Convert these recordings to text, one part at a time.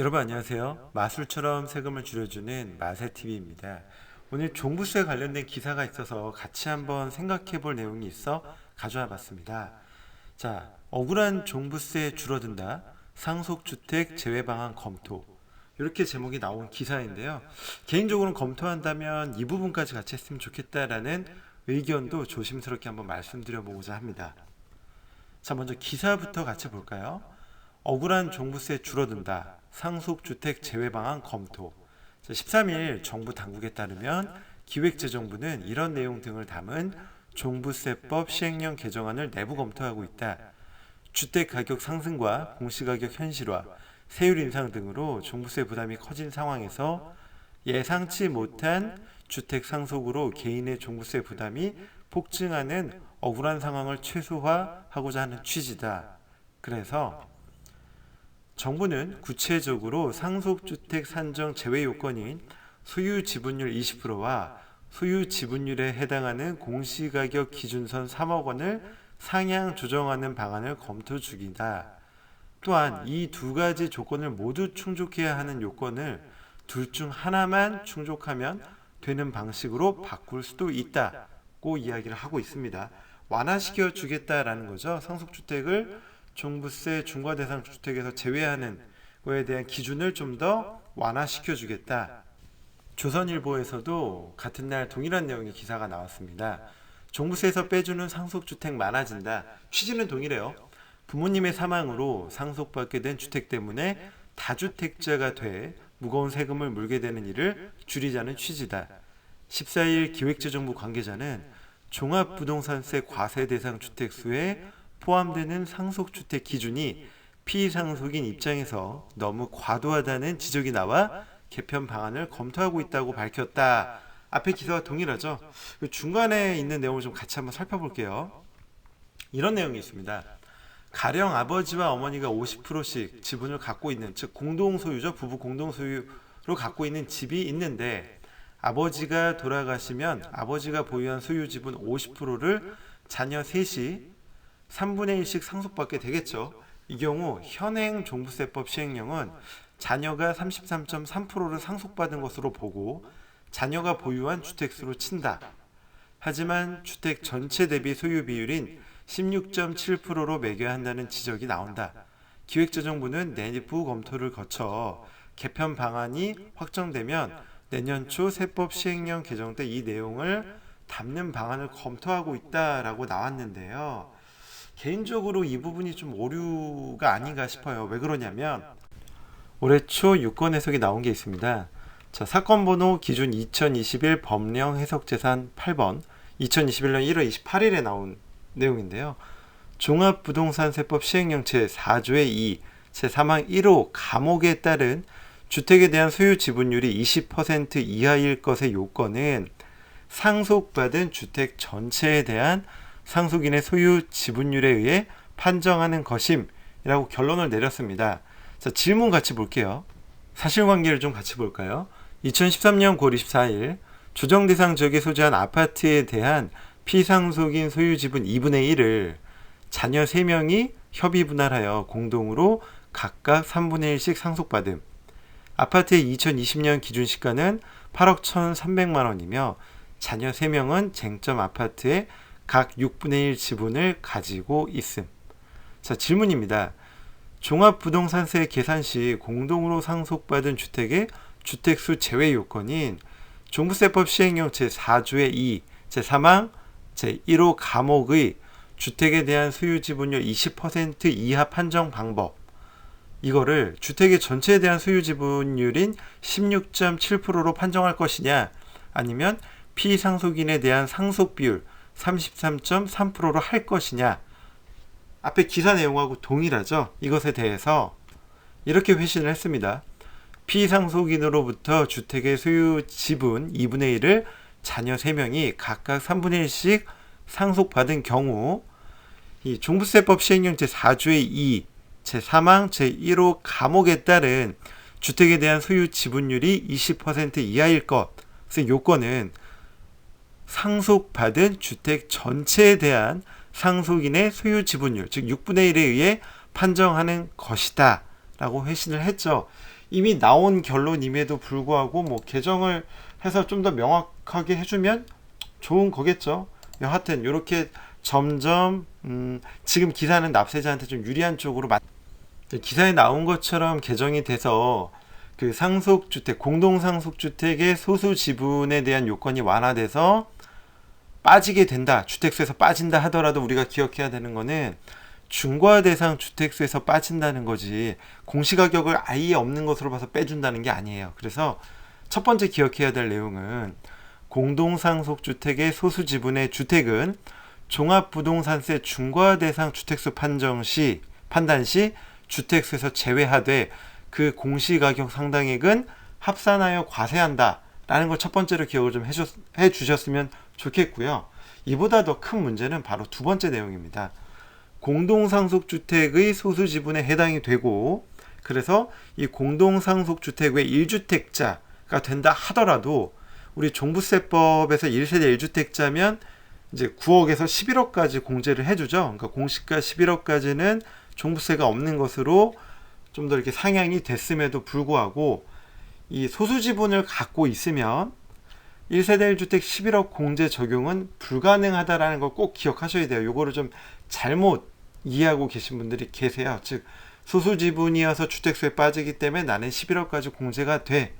여러분 안녕하세요. 마술처럼 세금을 줄여주는 마세TV입니다. 오늘 종부세 관련된 기사가 있어서 같이 한번 생각해 볼 내용이 있어 가져와 봤습니다. 자, 억울한 종부세 줄어든다. 상속주택 제외 방안 검토. 이렇게 제목이 나온 기사인데요. 개인적으로는 검토한다면 이 부분까지 같이 했으면 좋겠다라는 의견도 조심스럽게 한번 말씀드려 보고자 합니다. 자, 먼저 기사부터 같이 볼까요? 억울한 종부세 줄어든다. 상속주택 제외 방안 검토. 13일 정부 당국에 따르면 기획재정부는 이런 내용 등을 담은 종부세법 시행령 개정안을 내부 검토하고 있다. 주택가격 상승과 공시가격 현실화, 세율 인상 등으로 종부세 부담이 커진 상황에서 예상치 못한 주택 상속으로 개인의 종부세 부담이 폭증하는 억울한 상황을 최소화하고자 하는 취지다. 그래서 정부는 구체적으로 상속주택 산정 제외 요건인 소유 지분율 20%와 소유 지분율에 해당하는 공시가격 기준선 3억 원을 상향 조정하는 방안을 검토 중이다. 또한 이 두 가지 조건을 모두 충족해야 하는 요건을 둘 중 하나만 충족하면 되는 방식으로 바꿀 수도 있다고 이야기를 하고 있습니다. 완화시켜 주겠다라는 거죠. 상속주택을 종부세 중과 대상 주택에서 제외하는 거에 대한 기준을 좀 더 완화시켜 주겠다. 조선일보에서도 같은 날 동일한 내용의 기사가 나왔습니다. 종부세에서 빼주는 상속주택 많아진다. 취지는 동일해요. 부모님의 사망으로 상속받게 된 주택 때문에 다주택자가 돼 무거운 세금을 물게 되는 일을 줄이자는 취지다. 14일 기획재정부 관계자는 종합부동산세 과세 대상 주택수에 포함되는 상속주택 기준이 피상속인 입장에서 너무 과도하다는 지적이 나와 개편 방안을 검토하고 있다고 밝혔다. 앞에 기사와 동일하죠. 중간에 있는 내용을 좀 같이 한번 살펴볼게요. 이런 내용이 있습니다. 가령 아버지와 어머니가 50%씩 지분을 갖고 있는, 즉 공동소유죠. 부부 공동소유로 갖고 있는 집이 있는데 아버지가 돌아가시면 아버지가 보유한 소유 지분 50%를 자녀 셋이 3분의 1씩 상속받게 되겠죠. 이 경우 현행 종부세법 시행령은 자녀가 33.3%를 상속받은 것으로 보고 자녀가 보유한 주택수로 친다. 하지만 주택 전체 대비 소유 비율인 16.7%로 매겨야 한다는 지적이 나온다. 기획재정부는 내부 검토를 거쳐 개편 방안이 확정되면 내년 초 세법 시행령 개정 때 이 내용을 담는 방안을 검토하고 있다라고 나왔는데요. 개인적으로 이 부분이 좀 오류가 아닌가 싶어요. 왜 그러냐면 올해 초 유권 해석이 나온 게 있습니다. 자, 사건 번호 기준 2021 법령 해석 재산 8번 2021년 1월 28일에 나온 내용인데요. 종합부동산세법 시행령 제4조의 2 제3항 1호 감옥에 따른 주택에 대한 소유 지분율이 20% 이하일 것의 요건은 상속받은 주택 전체에 대한 상속인의 소유 지분율에 의해 판정하는 것임이라고 결론을 내렸습니다. 자, 질문 같이 볼게요. 사실관계를 좀 같이 볼까요? 2013년 9월 24일 조정 대상 지역에 소재한 아파트에 대한 피상속인 소유 지분 2분의 1을 자녀 3명이 협의 분할하여 공동으로 각각 3분의 1씩 상속받음. 아파트의 2020년 기준 시가는 8억 1,300만 원이며 자녀 3명은 쟁점 아파트에 각 6분의 1 지분을 가지고 있음. 자, 질문입니다. 종합부동산세 계산 시 공동으로 상속받은 주택의 주택수 제외 요건인 종부세법 시행령 제4조의 2, 제3항, 제1호 감옥의 주택에 대한 소유 지분율 20% 이하 판정 방법, 이거를 주택의 전체에 대한 소유 지분율인 16.7%로 판정할 것이냐, 아니면 피상속인에 대한 상속 비율 33.3%로 할 것이냐. 앞에 기사 내용하고 동일하죠. 이것에 대해서 이렇게 회신을 했습니다. 피상속인으로부터 주택의 소유 지분 2분의 1을 자녀 3명이 각각 3분의 1씩 상속받은 경우 이 종부세법 시행령 제4조의 2, 제3항, 제1호 감옥에 따른 주택에 대한 소유 지분율이 20% 이하일 것의 요건은 상속받은 주택 전체에 대한 상속인의 소유 지분율, 즉 6분의 1에 의해 판정하는 것이다 라고 회신을 했죠. 이미 나온 결론임에도 불구하고 뭐 개정을 해서 좀 더 명확하게 해주면 좋은 거겠죠. 여하튼 이렇게 점점 지금 기사는 납세자한테 좀 유리한 쪽으로 기사에 나온 것처럼 개정이 돼서 그 상속주택, 공동상속주택의 소수 지분에 대한 요건이 완화돼서 빠지게 된다, 주택수에서 빠진다 하더라도 우리가 기억해야 되는 거는 중과 대상 주택수에서 빠진다는 거지 공시가격을 아예 없는 것으로 봐서 빼준다는 게 아니에요. 그래서 첫 번째 기억해야 될 내용은 공동상속주택의 소수 지분의 주택은 종합부동산세 중과 대상 주택수 판단 시 주택수에서 제외하되 그 공시가격 상당액은 합산하여 과세한다 라는 걸 첫 번째로 기억을 좀 해주셨으면 좋겠고요. 이보다 더 큰 문제는 바로 두 번째 내용입니다. 공동상속주택의 소수 지분에 해당이 되고, 그래서 이 공동상속주택의 1주택자가 된다 하더라도 우리 종부세법에서 1세대 1주택자면 이제 9억에서 11억까지 공제를 해주죠. 그러니까 공시가 11억까지는 종부세가 없는 것으로 좀 더 이렇게 상향이 됐음에도 불구하고 이 소수 지분을 갖고 있으면 1세대 1주택 11억 공제 적용은 불가능하다라는 걸 꼭 기억하셔야 돼요. 요거를 좀 잘못 이해하고 계신 분들이 계세요. 즉 소수 지분이어서 주택수에 빠지기 때문에 나는 11억까지 공제가 돼.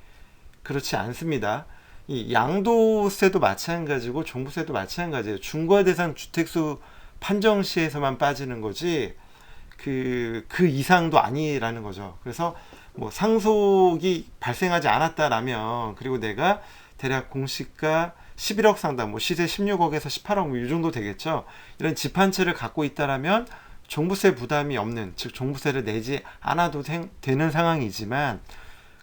그렇지 않습니다. 이 양도세도 마찬가지고 종부세도 마찬가지예요. 중과 대상 주택수 판정 시에서만 빠지는 거지 그 이상도 아니라는 거죠. 그래서 뭐 상속이 발생하지 않았다라면, 그리고 내가 대략 공시가 11억 상당, 뭐 시세 16억에서 18억 뭐 이 정도 되겠죠. 이런 집 한 채를 갖고 있다라면 종부세 부담이 없는, 즉 종부세를 내지 않아도 되는 상황이지만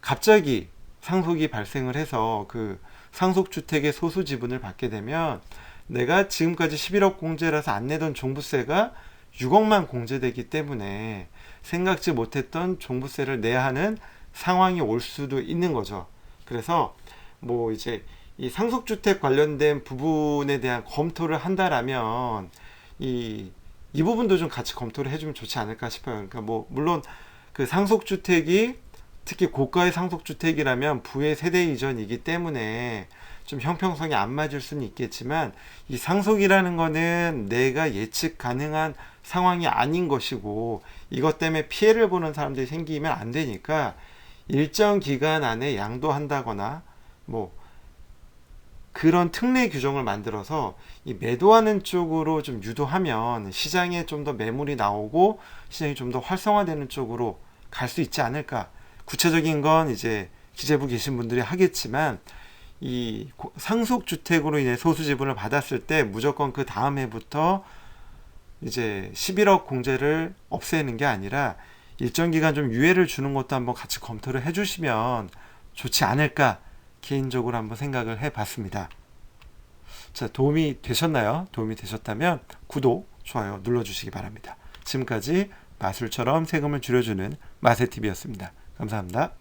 갑자기 상속이 발생을 해서 그 상속주택의 소수 지분을 받게 되면 내가 지금까지 11억 공제라서 안 내던 종부세가 6억만 공제되기 때문에 생각지 못했던 종부세를 내야 하는 상황이 올 수도 있는 거죠. 그래서 뭐 이제 이 상속주택 관련된 부분에 대한 검토를 한다라면 이 부분도 좀 같이 검토를 해주면 좋지 않을까 싶어요. 그러니까 뭐 물론 그 상속주택이 특히 고가의 상속주택이라면 부의 세대 이전이기 때문에 좀 형평성이 안 맞을 수는 있겠지만 이 상속이라는 거는 내가 예측 가능한 상황이 아닌 것이고 이것 때문에 피해를 보는 사람들이 생기면 안 되니까 일정 기간 안에 양도한다거나 뭐 그런 특례 규정을 만들어서 이 매도하는 쪽으로 좀 유도하면 시장에 좀 더 매물이 나오고 시장이 좀 더 활성화되는 쪽으로 갈 수 있지 않을까. 구체적인 건 이제 기재부 계신 분들이 하겠지만 이 상속주택으로 인해 소수지분을 받았을 때 무조건 그 다음 해부터 이제 11억 공제를 없애는 게 아니라 일정 기간 좀 유예를 주는 것도 한번 같이 검토를 해주시면 좋지 않을까 개인적으로 한번 생각을 해봤습니다. 자, 도움이 되셨나요? 도움이 되셨다면 구독, 좋아요 눌러주시기 바랍니다. 지금까지 마술처럼 세금을 줄여주는 마세TV였습니다. 감사합니다.